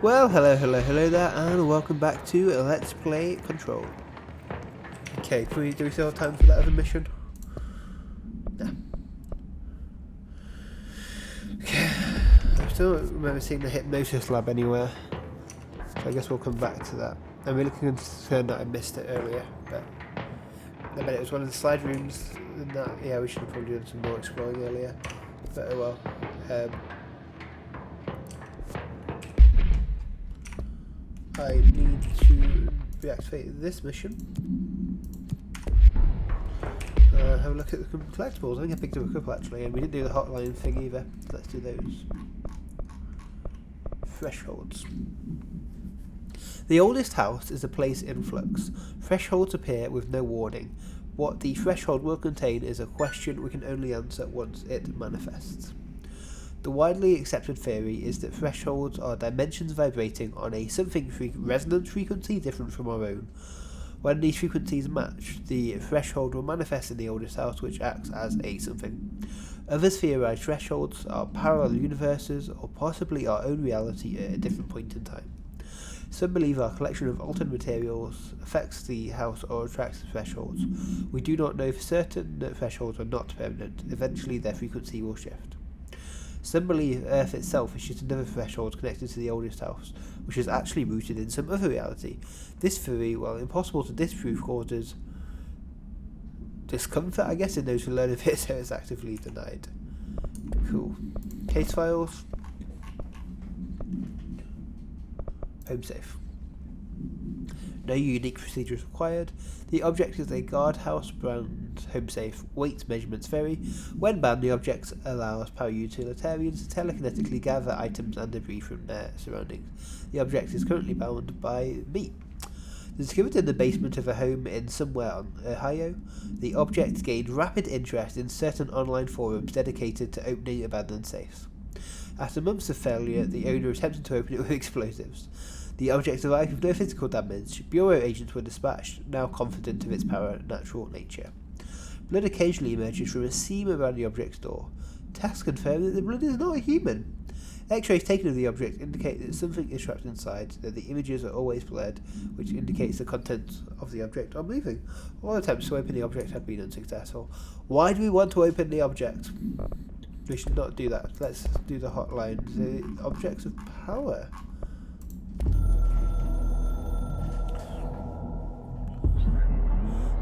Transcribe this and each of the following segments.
Well, hello there, and welcome back to Let's Play Control. Okay, do we still have time for that other mission? Nah. Okay, I still don't remember seeing the hypnosis lab anywhere, so I guess we'll come back to that. I'm really concerned that I missed it earlier, but I bet it was one of the slide rooms, and that, yeah, we should have probably done some more exploring earlier, but oh well. I need to reactivate this mission. Have a look at the collectibles. I think I picked up a couple actually, and we didn't do the hotline thing either. Let's do those. Thresholds. The oldest house is a place in flux. Thresholds appear with no warning. What the threshold will contain is a question we can only answer once it manifests. The widely accepted theory is that thresholds are dimensions vibrating on a resonance frequency different from our own. When these frequencies match, the threshold will manifest in the oldest house, which acts as a something. Others theorize thresholds are parallel universes or possibly our own reality at a different point in time. Some believe our collection of altered materials affects the house or attracts the thresholds. We do not know for certain that thresholds are not permanent. Eventually their frequency will shift. Some believe Earth itself is just another threshold connected to the oldest house, which is actually rooted in some other reality. This theory, while impossible to disprove, causes discomfort, I guess, in those who learn of it, so it's actively denied. Cool. Case files. Home safe. No unique procedures required. The object is a guardhouse brand home safe. Weight measurements vary. When bound, the object allows para-utilitarians to telekinetically gather items and debris from their surroundings. The object is currently bound by me. Discovered in the basement of a home in somewhere in Ohio, the object gained rapid interest in certain online forums dedicated to opening abandoned safes. After months of failure, the owner attempted to open it with explosives. The object arrived with no physical damage. Bureau agents were dispatched, now confident of its natural nature. Blood occasionally emerges from a seam around the object's door. Tests confirm that the blood is not human. X-rays taken of the object indicate that something is trapped inside, though the images are always blurred, which indicates the contents of the object are moving. All attempts to open the object have been unsuccessful. Why do we want to open the object? We should not do that. Let's do the hotline. The objects of power.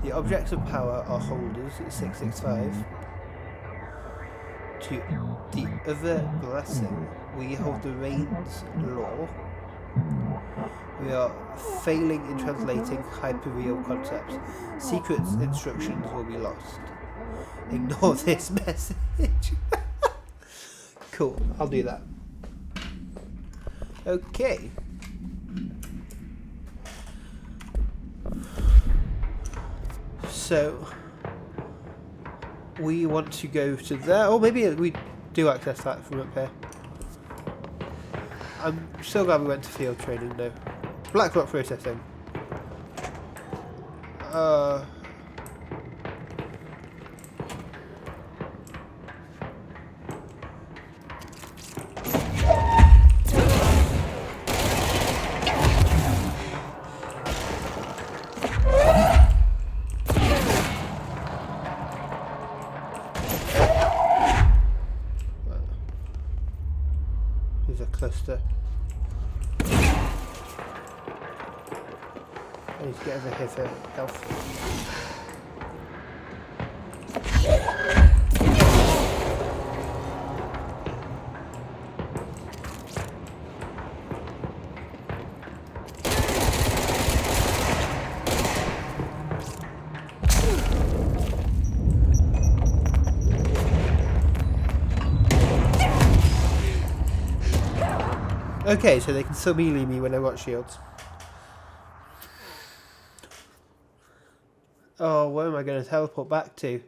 The objects of power are holders at 665. To the other blessing, we hold the reins law. We are failing in translating hyper-real concepts. Secret instructions will be lost. Ignore this message. Cool, I'll do that. Okay. So we want to go to there, or maybe we do access that from up here. I'm so glad we went to field training though. Black rock processing. There's a cluster. I need to get over here for health. Okay, so they can still melee me when I got shields. Oh, where am I going to teleport back to?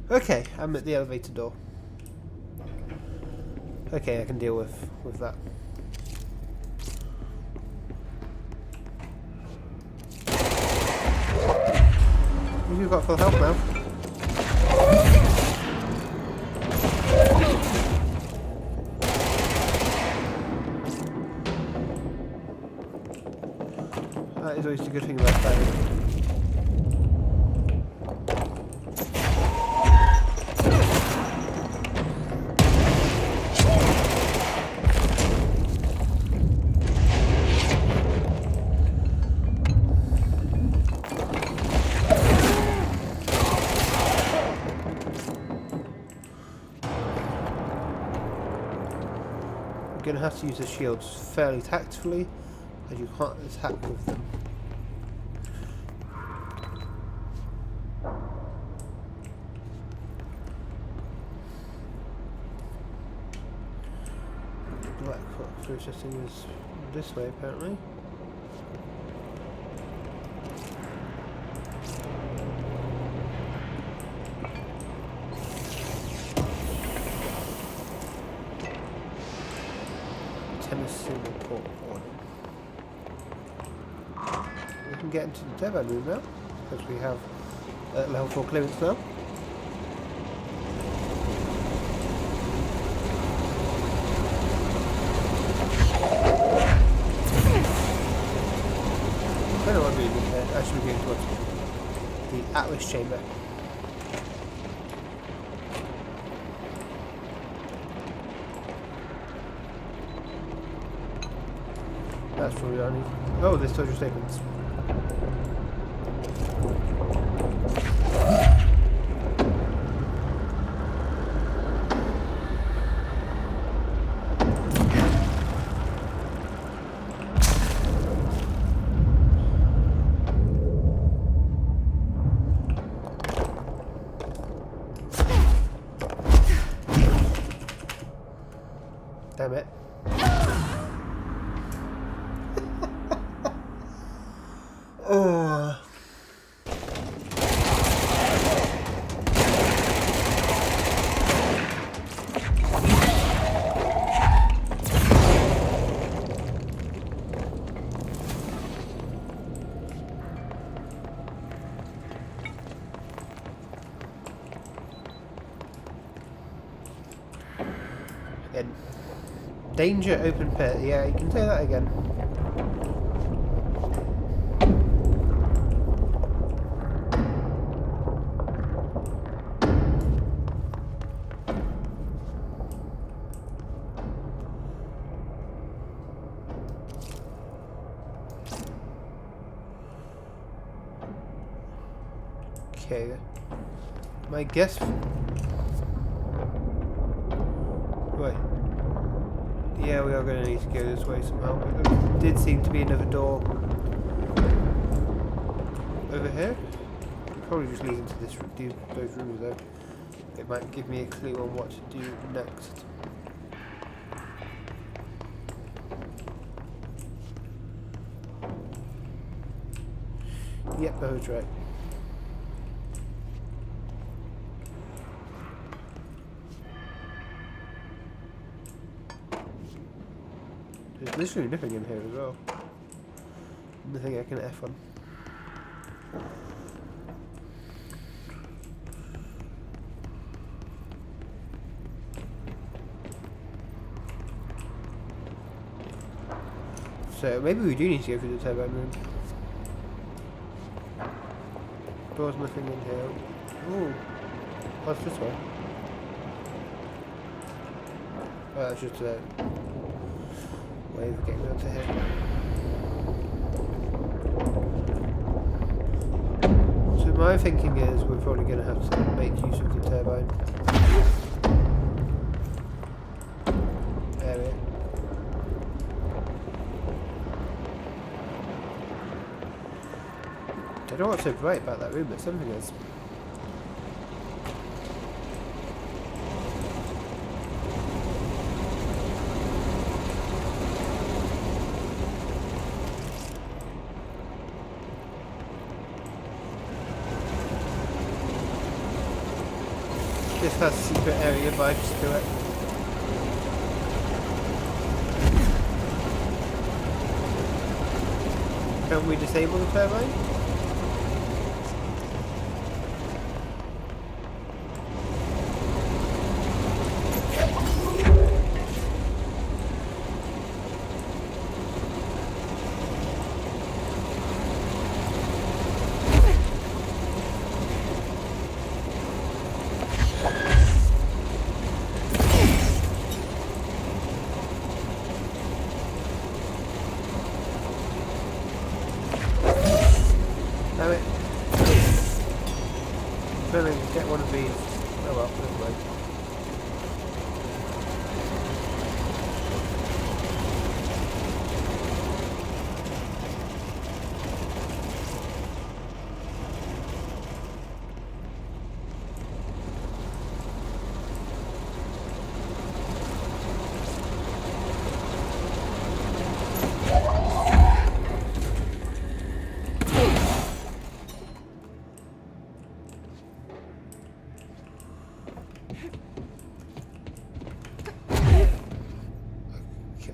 Okay, I'm at the elevator door. Okay, I can deal with that. You've got full health now. That is always a good thing about diving. You're going to have to use the shields fairly tactfully, as you can't attack with them. Blackpool processing is this way apparently. Report warning. We can get into the turbine room now, because we have level 4 clearance now. I don't know what I'm doing here. I should be going towards the Atlas chamber. That's probably only. Oh, this told your statements. Damn it. Oh. Again. Danger open pit. Yeah, you can say that again. Okay. My guess. Right. Yeah, we are going to need to go this way somehow. But there did seem to be another door over here. Probably just lead into those rooms though. It might give me a clue on what to do next. Yep, that was right. There's literally nothing in here as well. Nothing I can F on. So maybe we do need to go through the turbine room. There's nothing in here. Ooh. What's this way? Oh, that's just a way of getting out to here. So my thinking is we're probably going to have to make use of the turbine area. I don't know what's so bright about that room, but something is. This has secret area vibes to it. Can we disable the turbine? one of these. Oh well, never mind.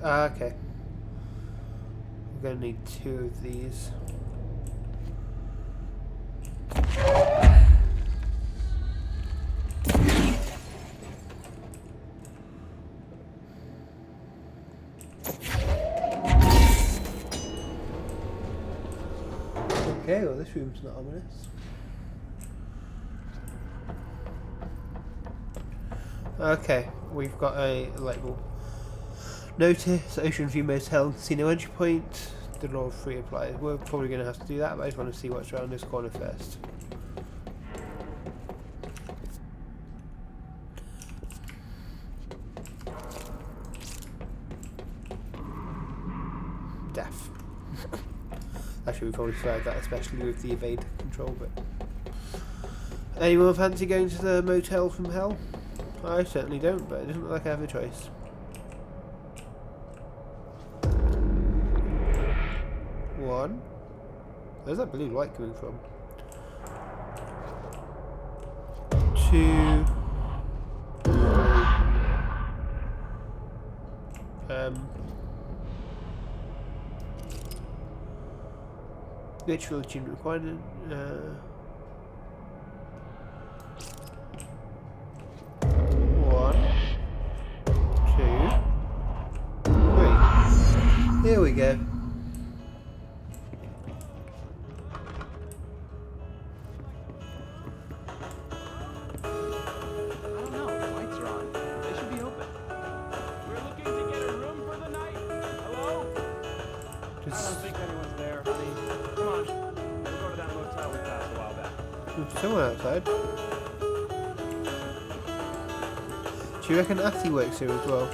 Okay. We're gonna need 2 of these. Okay, well this room's not ominous. Okay, we've got a light bulb. Notice Ocean View Motel, Casino entry point. The law of free applies. We're probably going to have to do that, but I just want to see what's around this corner first. Death. Actually, we probably tried that, especially with the evade control. But anyone fancy going to the motel from hell? I certainly don't, but it doesn't look like I have a choice. One. Where's that blue light coming from? 2. 3. Ritual achievement required. 1, 2, 3. Here we go. Someone outside. Do you reckon Atty works here as well?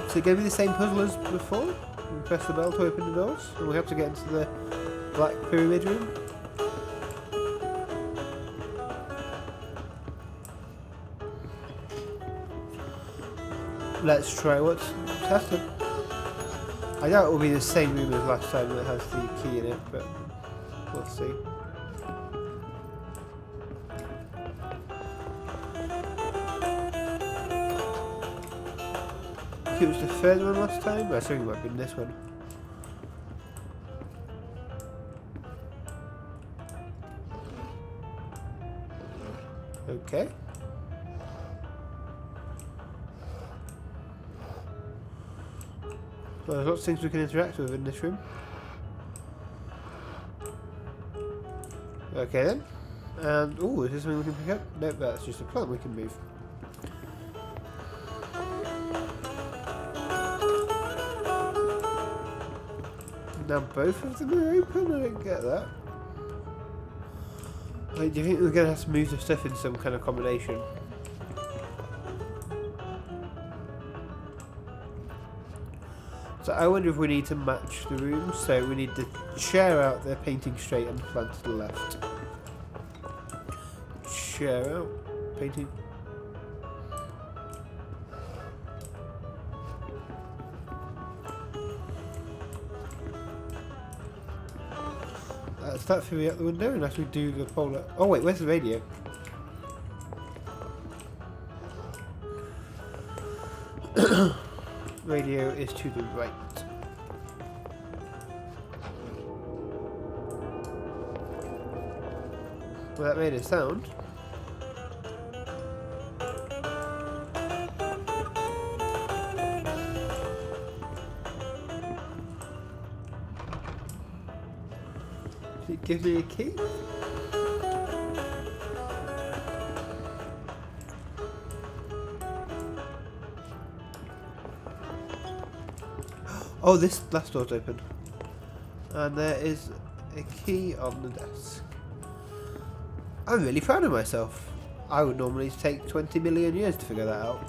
Is it going to be the same puzzle as before? We press the bell to open the doors, and we have to get into the black pyramid room. Let's try what's happening. I doubt it will be the same room as last time that has the key in it, but we'll see. It was the third one last time? I think it might have been this one. Okay. Well, there's lots of things we can interact with in this room. Okay then. And, oh, is this something we can pick up? Nope, that's just a plant we can move. Now both of them are open? I don't get that. Like, do you think we're going to have to move the stuff in some kind of combination? So I wonder if we need to match the rooms. So we need the chair out there painting straight and the plant to the left. Chair out, painting. That threw me out the window unless we do the polar. Oh wait, where's the radio? Radio is to the right. Well, that made a sound. Give me a key. Oh, this last door's open. And there is a key on the desk. I'm really proud of myself. I would normally take 20 million years to figure that out.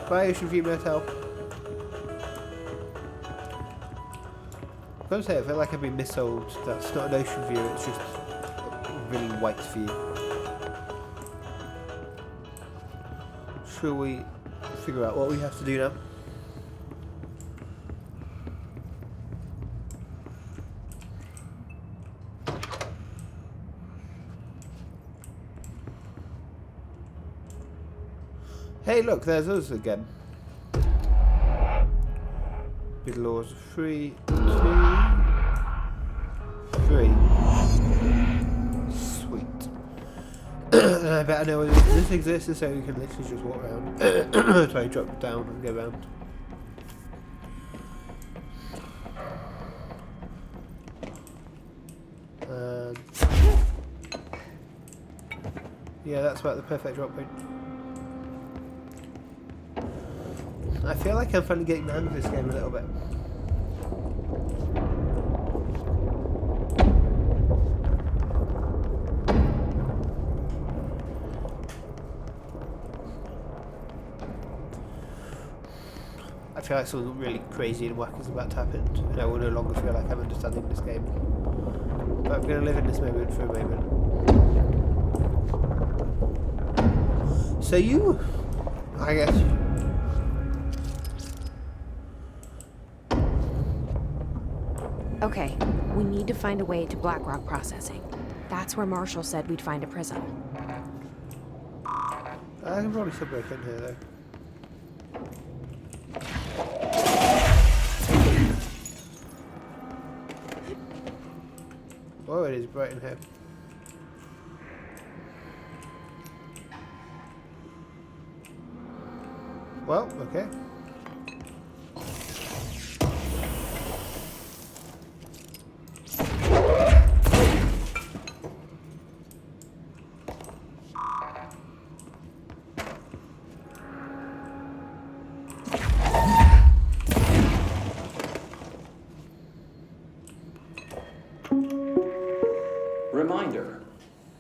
Bye, Ocean View Motel. I've got to say, I feel like I've been missold. That's not an ocean view, it's just a really white view. Shall we figure out what we have to do now? Hey, look, there's us again. Big laws of 3, 2, 3. Sweet. And I bet I know this exists, so you can literally just walk around. Sorry, drop down and go around. Yeah, that's about the perfect drop point. I feel like I'm finally getting the hang of this game a little bit. I feel like something really crazy and wacky is about to happen, and I will no longer feel like I'm understanding this game. But I'm going to live in this moment for a moment. So you, I guess. Okay, we need to find a way to Blackrock processing. That's where Marshall said we'd find a prism. I can probably still break in here though. Oh, it is bright in here. Well, okay. Reminder,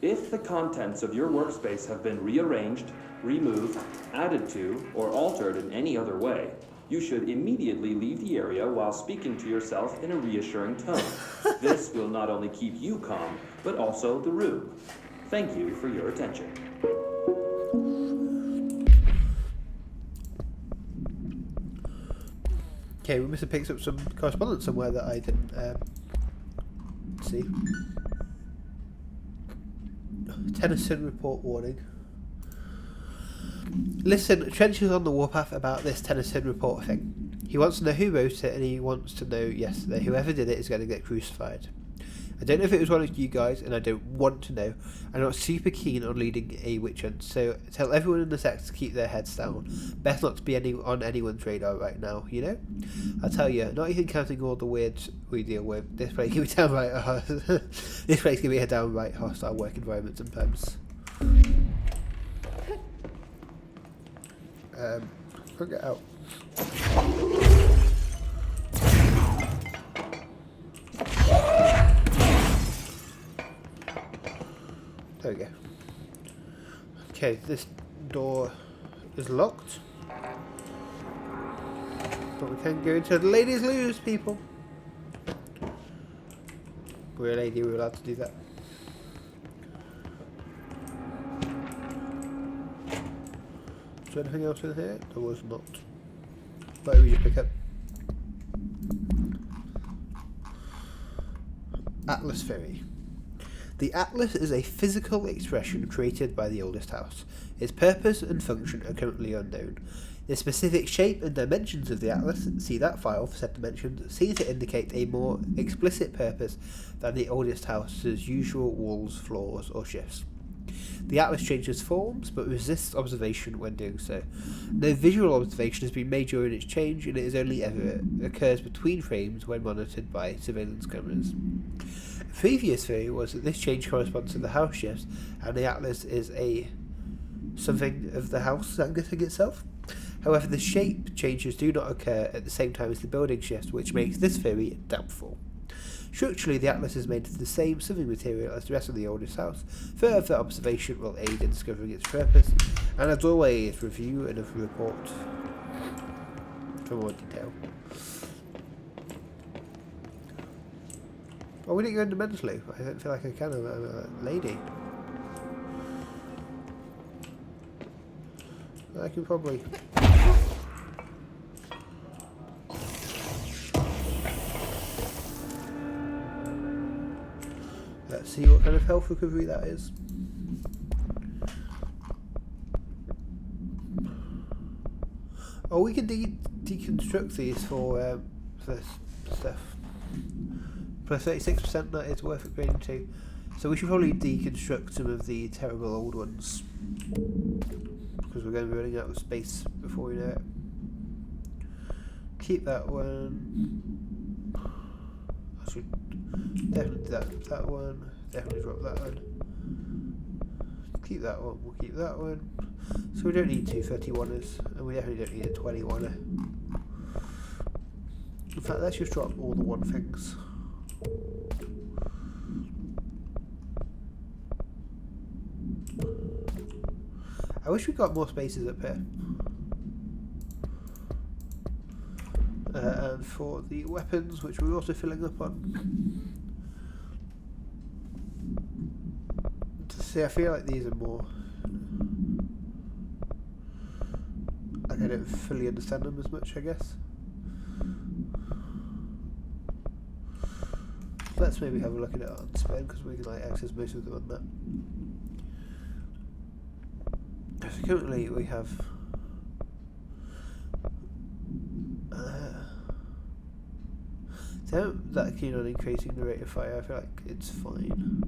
if the contents of your workspace have been rearranged, removed, added to, or altered in any other way, you should immediately leave the area while speaking to yourself in a reassuring tone. This will not only keep you calm, but also the room. Thank you for your attention. Okay, we must have picked up some correspondence somewhere that I didn't see. Tennyson report warning. Listen, Trench is on the warpath about this Tennyson report thing. He wants to know who wrote it, and he wants to know yesterday. Whoever did it is going to get crucified. I don't know if it was one of you guys, and I don't want to know. I'm not super keen on leading a witch hunt, so tell everyone in the sect to keep their heads down. Best not to be on anyone's radar right now, you know? I'll tell you, not even counting all the weirds we deal with, this place can be downright this place can be a downright hostile work environment sometimes. Can't get out. There we go. Okay, this door is locked. But we can't go into the ladies' loos, people. We're a lady, we're allowed to do that. Is there anything else in here? There was not. What did we just pick up? Atlas Ferry. The Atlas is a physical expression created by the oldest house. Its purpose and function are currently unknown. The specific shape and dimensions of the Atlas, see that file for said dimensions, seem to indicate a more explicit purpose than the oldest house's usual walls, floors, or shifts. The Atlas changes forms, but resists observation when doing so. No visual observation has been made during its change, and it is only ever occurs between frames when monitored by surveillance cameras. A previous theory was that this change corresponds to the house shifts, and the Atlas is something of the house thing itself. However, the shape changes do not occur at the same time as the building shifts, which makes this theory doubtful. Structurally, the atlas is made of the same southern material as the rest of the oldest house. Further observation will aid in discovering its purpose, and as always, review another report for more detail. Oh, we didn't go into mentally. I don't feel like I can. I'm a lady. I can probably... Let's see what kind of health recovery that is. Oh, we can deconstruct these for stuff. Plus 36%, that is worth upgrading to. So we should probably deconstruct some of the terrible old ones, because we're going to be running out of space before we know it. Keep that one. I should definitely do that one. Definitely drop that one. Keep that one. We'll keep that one. So we don't need two 31ers, and we definitely don't need a 21er. In fact, let's just drop all the one things. I wish we got more spaces up here. And for the weapons, which we're also filling up on. See, I feel like these are more... Like I don't fully understand them as much, I guess. Let's maybe have a look at it on Spain, because we can like access most of them on that. So currently we have so I'm that keen on increasing the rate of fire. I feel like it's fine.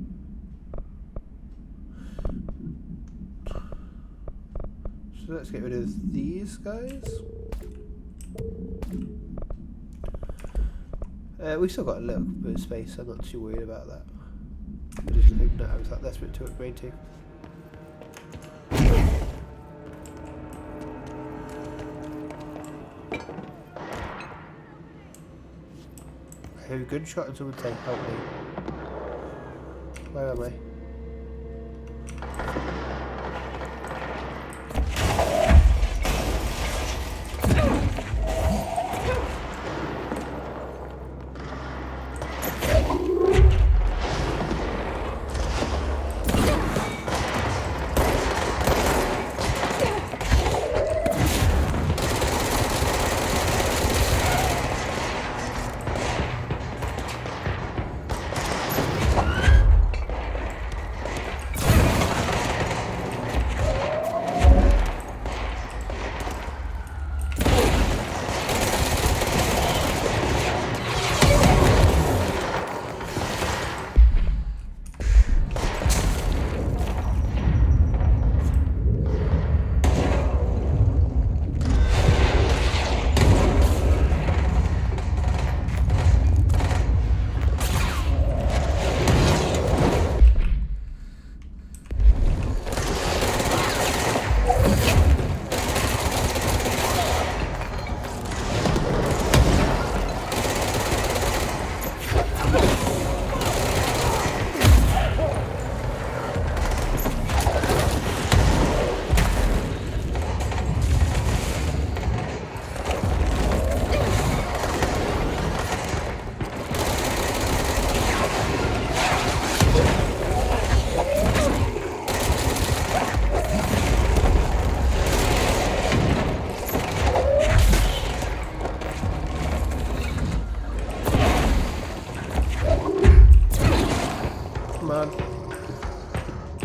So let's get rid of these guys. We've still got a little bit of space, I'm not too worried about that. I just didn't know I was that desperate to upgrade to. I hear a gunshot and someone say, help me. Where am I?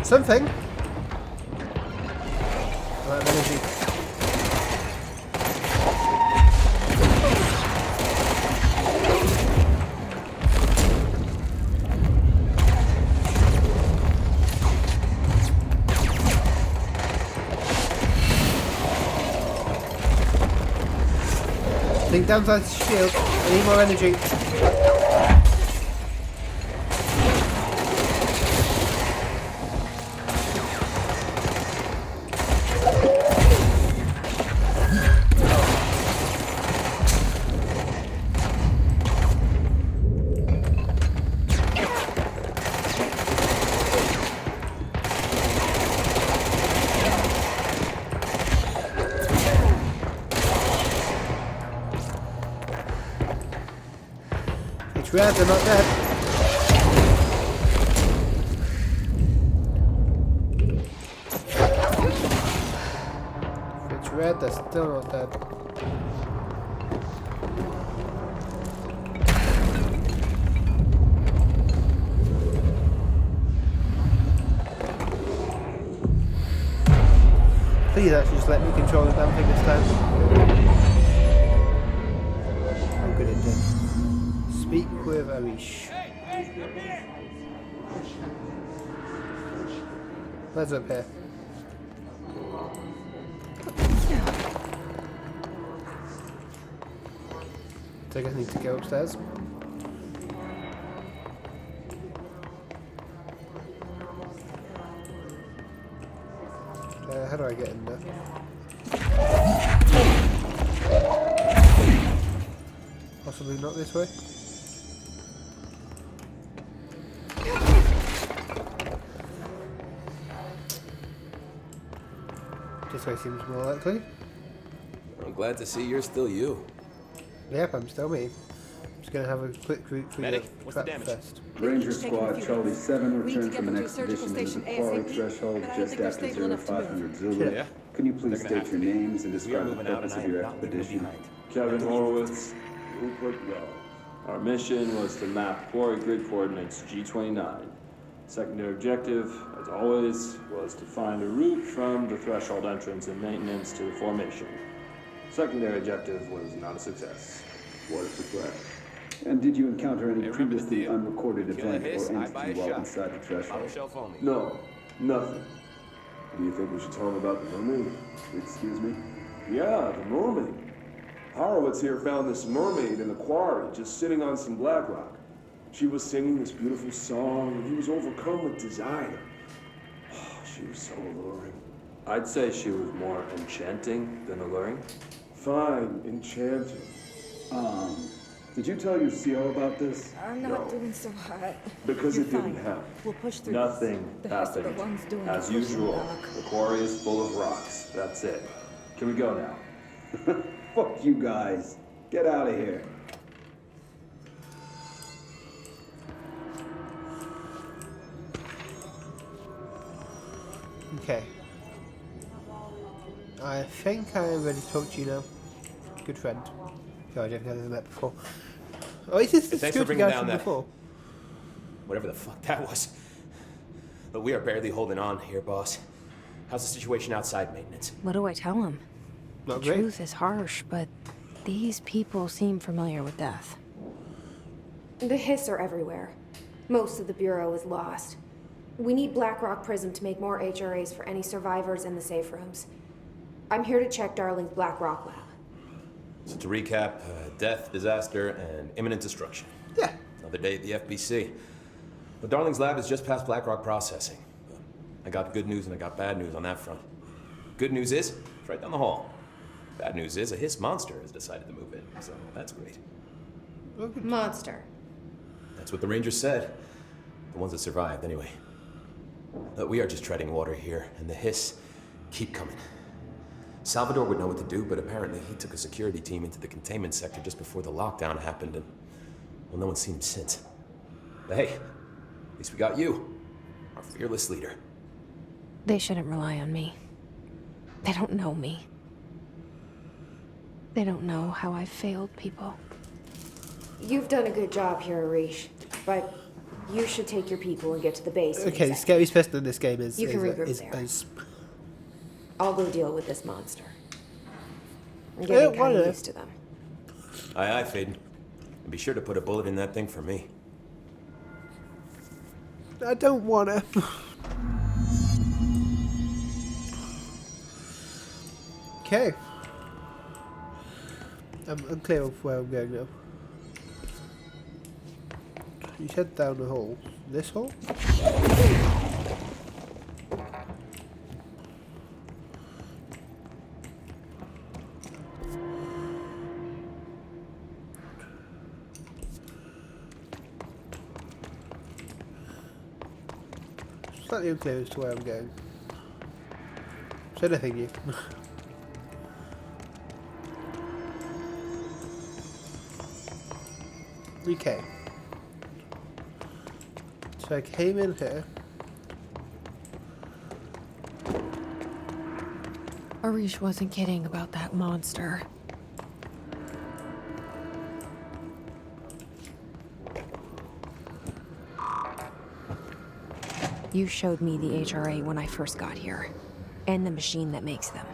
Something. Energy. Think downside shield. I need more energy. it's red, they're not dead. If it's red, they're still not dead. Please actually just let me control the damn thing this time. Oh good it did. Speak with Arish. Where's up here? So I guess I need to go upstairs. How do I get in there? Possibly not this way. This way seems more likely. I'm glad to see you're still you. Yep, I'm still me. Just gonna have a quick route through Medic, the what's the trap damage? first. Ranger Squad Charlie 7 returned from an expedition into the quarry threshold just after 0500 Zulu. Yeah? Can you please They're gonna state your have to. names and We are describe the moving out purpose and I of your am not leaving expedition? behind. Kevin Horowitz, Rupert Well. Our mission was to map quarry grid coordinates G29. Secondary objective, as always, was to find a route from the threshold entrance and maintenance to the formation. Secondary objective was not a success. What is the threat? And did you encounter any Hey, remember the previously deal. unrecorded Kill a event hiss, or I buy a entity while shot. inside the Bottom threshold? shelf only. No, nothing. Do you think we should tell him about the mermaid? Excuse me? Yeah, the mermaid. Horowitz here found this mermaid in the quarry, just sitting on some black rock. She was singing this beautiful song, and he was overcome with desire. She was so alluring. I'd say she was more enchanting than alluring. Fine, enchanting. Did you tell your CO about this? I'm not doing so hot. Because You're it didn't fine. happen. We'll push through Nothing this. The rest of the happened. ones doing As the pushing usual, back. the quarry is full of rocks. That's it. Can we go now? Fuck you guys. Get out of here. Okay. I think I already talked to you now. Good friend. God, I don't think I've ever met before. Oh, is this the Thanks for security bringing guy down from that- before? Whatever the fuck that was. But we are barely holding on here, boss. How's the situation outside maintenance? What do I tell him? Not The great. truth is harsh, but these people seem familiar with death. The hiss are everywhere. Most of the Bureau is lost. We need Blackrock Prism to make more HRAs for any survivors in the safe rooms. I'm here to check Darling's Blackrock lab. So to recap, death, disaster, and imminent destruction. Yeah. Another day at the FBC. But Darling's lab is just past Blackrock processing. I got good news and I got bad news on that front. Good news is, it's right down the hall. Bad news is, a hiss monster has decided to move in, so that's great. Monster. That's what the Rangers said. The ones that survived, anyway. But we are just treading water here, and the hiss keep coming. Salvador would know what to do, but apparently he took a security team into the containment sector just before the lockdown happened, and, well, no one's seen him since. But hey, at least we got you, our fearless leader. They shouldn't rely on me. They don't know me. They don't know how I've failed people. You've done a good job here, Arish, but you should take your people and get to the base. Okay, the scariest person in this game is You can regroup is there. Buzz. I'll go deal with this monster. I'm Yeah, getting why kind of not? used to them. Aye, aye, Faden. And be sure to put a bullet in that thing for me. I don't wanna. Okay. I'm clear of where I'm going now. You said down the hole. This hole? Slightly unclear as to where I'm going. Say nothing new. Okay. So I came in here. Arish wasn't kidding about that monster. You showed me the HRA when I first got here, and the machine that makes them.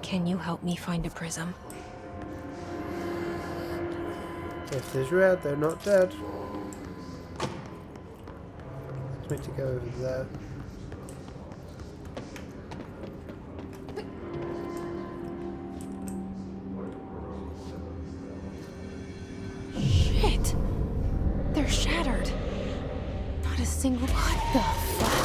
Can you help me find a prism? If there's red, they're not dead. Let's make to go over there. Shit! They're shattered. Not a single. What the fuck?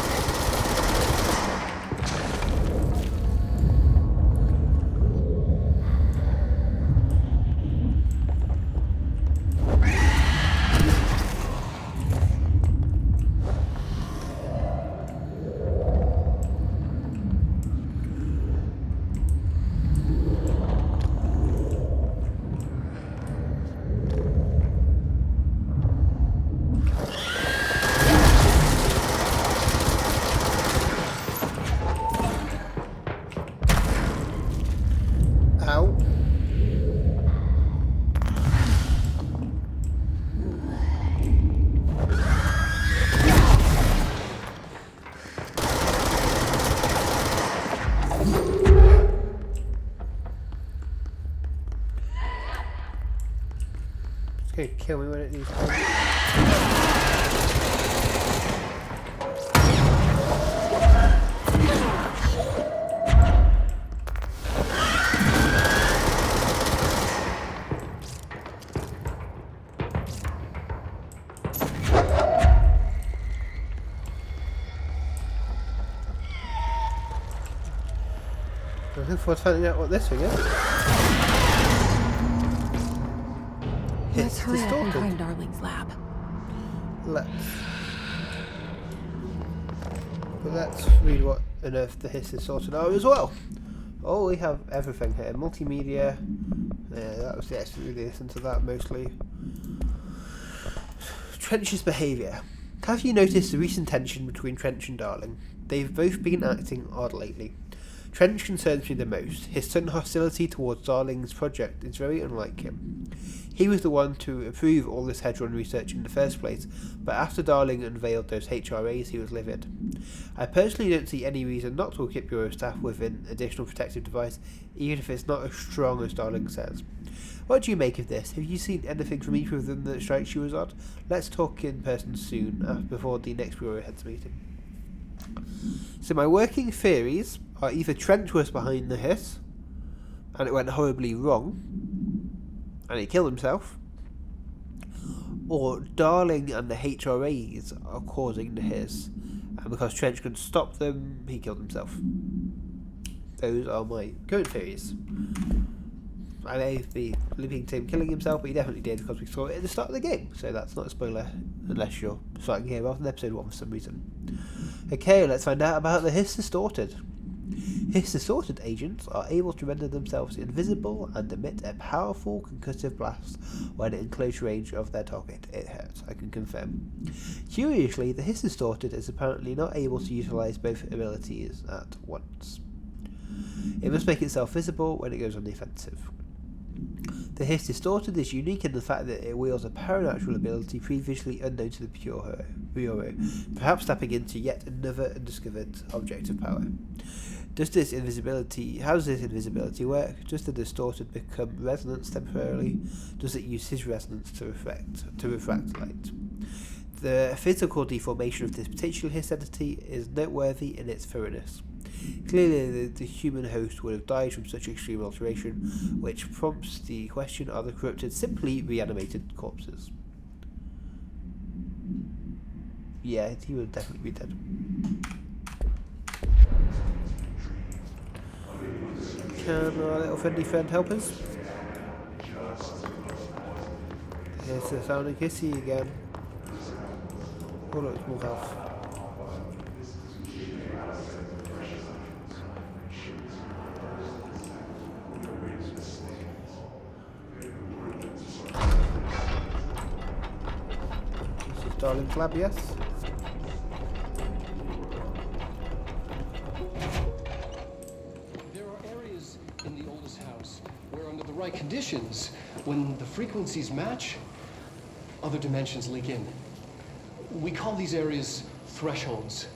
Ow. It's gonna kill me when it needs to. I'm looking forward to finding out what this thing is. Let's It's hurry up and distorted. find Darling's lab. Let's read what on earth the hiss is sorted out as well. Oh, we have everything here. Multimedia. Yeah, that was the actually really listen to that mostly. Trench's behaviour. Have you noticed the recent tension between Trench and Darling? They've both been acting odd lately. Trench concerns me the most. His sudden hostility towards Darling's project is very unlike him. He was the one to approve all this Hedron research in the first place, but after Darling unveiled those HRAs, he was livid. I personally don't see any reason not to equip Bureau staff with an additional protective device, even if it's not as strong as Darling says. What do you make of this? Have you seen anything from either of them that strikes you as odd? Let's talk in person soon, before the next Bureau heads meeting. So my working theories are either Trench was behind the hiss, and it went horribly wrong, and he killed himself, or Darling and the HRAs are causing the hiss, and because Trench couldn't stop them, he killed himself. Those are my current theories. I may be leading to him killing himself, but he definitely did because we saw it at the start of the game, so that's not a spoiler unless you're starting here after episode 1 for some reason. Okay, let's find out about the Hiss Distorted. Hiss Distorted agents are able to render themselves invisible and emit a powerful concussive blast when in close range of their target. It hurts, I can confirm. Curiously, the Hiss Distorted is apparently not able to utilise both abilities at once. It must make itself visible when it goes on the offensive. The Hiss Distorted is unique in the fact that it wields a paranatural ability previously unknown to the Bureau, perhaps tapping into yet another undiscovered object of power. How does this invisibility work? Does the Distorted become resonance temporarily? Does it use his resonance to refract light? The physical deformation of this particular Hiss entity is noteworthy in its thoroughness. Clearly, the human host would have died from such extreme alteration, which prompts the question, are the corrupted simply reanimated corpses? Yeah, he would definitely be dead. Can our little friendly friend help us? Here's the sounding hissy again. Oh look, it's more health. Darling's lab, yes. There are areas in the oldest house where, under the right conditions, when the frequencies match, other dimensions leak in. We call these areas thresholds.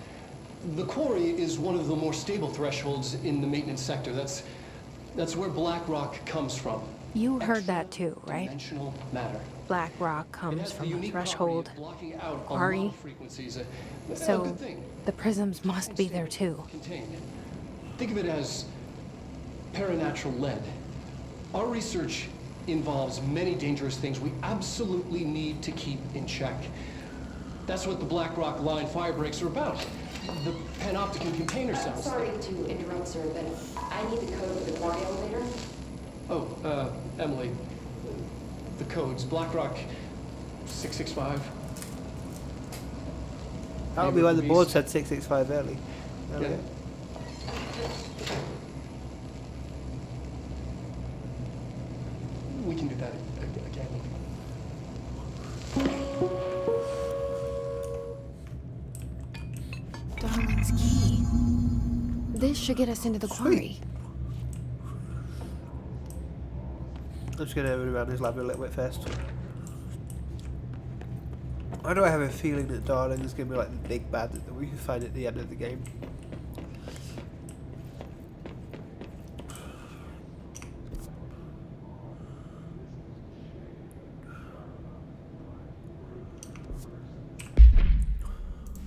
The quarry is one of the more stable thresholds in the maintenance sector. That's where black rock comes from. You heard that too, right? Dimensional matter. Black rock It comes has the from a unique threshold. property of blocking out a lot Quarry. of frequencies. A So good thing. the prisms must be there too. Contained. Think of it as paranatural lead. Our research involves many dangerous things we absolutely need to keep in check. That's what the Black Rock Line fire breaks are about. The panopticon container cells. Sorry to interrupt, sir, but I need the code for the quarry elevator. Oh, Emily. The codes. Black Rock 665. That'll be why the board said 665 early. Yeah. We can do that again. Darling's key. This should get us into the quarry. I'm just going to run around his lab a little bit first. Why do I have a feeling that Darling is going to be like the big bad that we can find at the end of the game?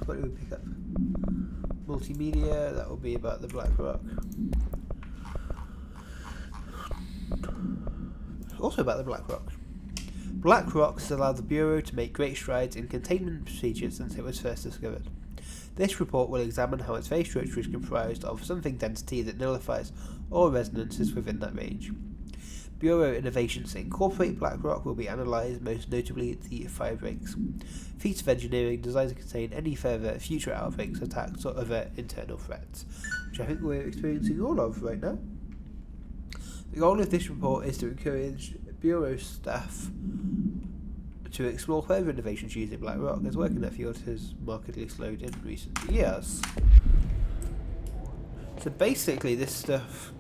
What do we pick up? Multimedia, that will be about the Black Rock. Also about the Black Rock. Black Rock has allowed the Bureau to make great strides in containment procedures since it was first discovered. This report will examine how its very structure is comprised of something density that nullifies all resonances within that range. Bureau innovations that incorporate Black Rock will be analysed, most notably the fire breaks. Feats of engineering designed to contain any further future outbreaks, attacks, or other internal threats, which I think we're experiencing all of right now. The goal of this report is to encourage Bureau staff to explore further innovations using Black Rock, as work in that field has markedly slowed in recent years. So basically this stuff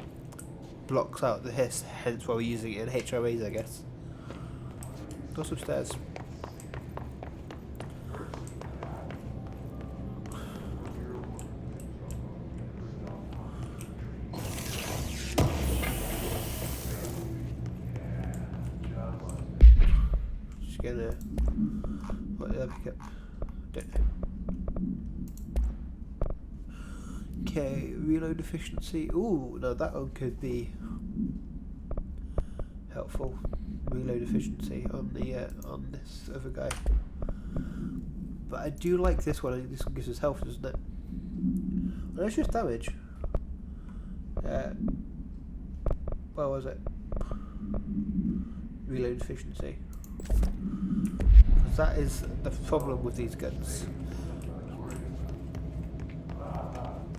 blocks out the hiss, hence why we're using it in HRAs, I guess. Go upstairs. Just gonna... What did I pick up? Don't know. Okay, reload efficiency. Ooh, no, that one could be helpful. Reload efficiency on the on this other guy. But I do like this one. I think this one gives us health, doesn't it? Well, it's just damage. Where was it? Reload efficiency. 'Cause that is the problem with these guns.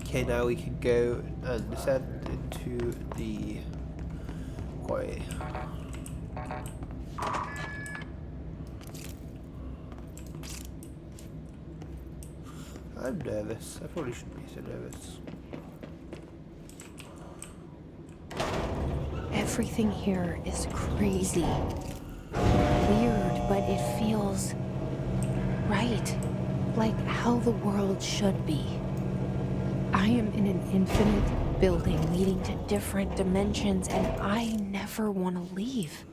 Okay, now we can go and descend into the quarry. I'm nervous. I probably shouldn't be so nervous. Everything here is crazy. Weird, but it feels right. Like how the world should be. I am in an infinite building leading to different dimensions, and I never want to leave.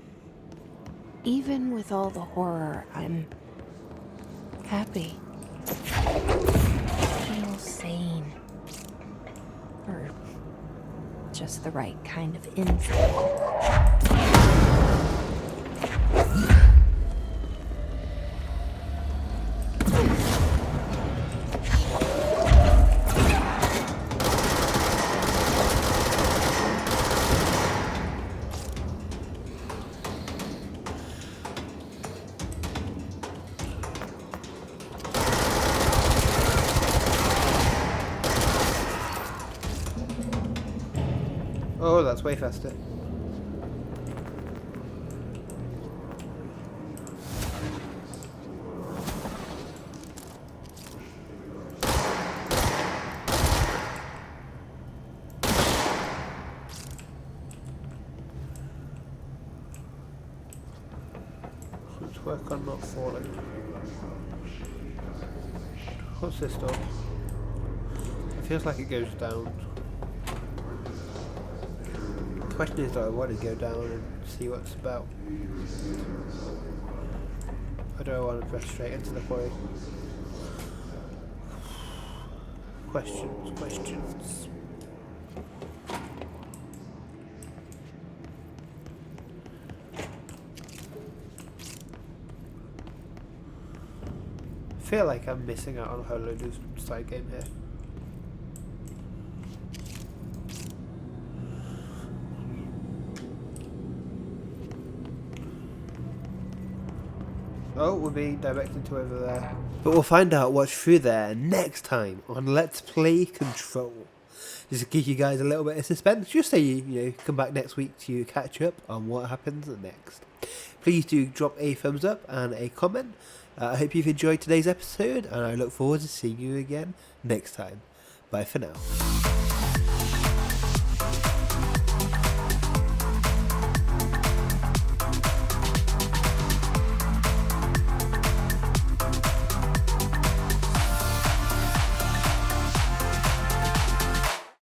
Even with all the horror, I'm happy. Feel sane. Or just the right kind of insane. Oh, that's way faster. Work on not falling. What's this door? It feels like it goes down. The question is, do I want to go down and see what's about? Or do I want to press straight into the quarry? Questions. I feel like I'm missing out on a whole load of side game here. Oh, we're being directed to over there. But we'll find out what's through there next time on Let's Play Control. Just to give you guys a little bit of suspense, just so you come back next week to catch up on what happens next. Please do drop a thumbs up and a comment. I hope you've enjoyed today's episode, and I look forward to seeing you again next time. Bye for now.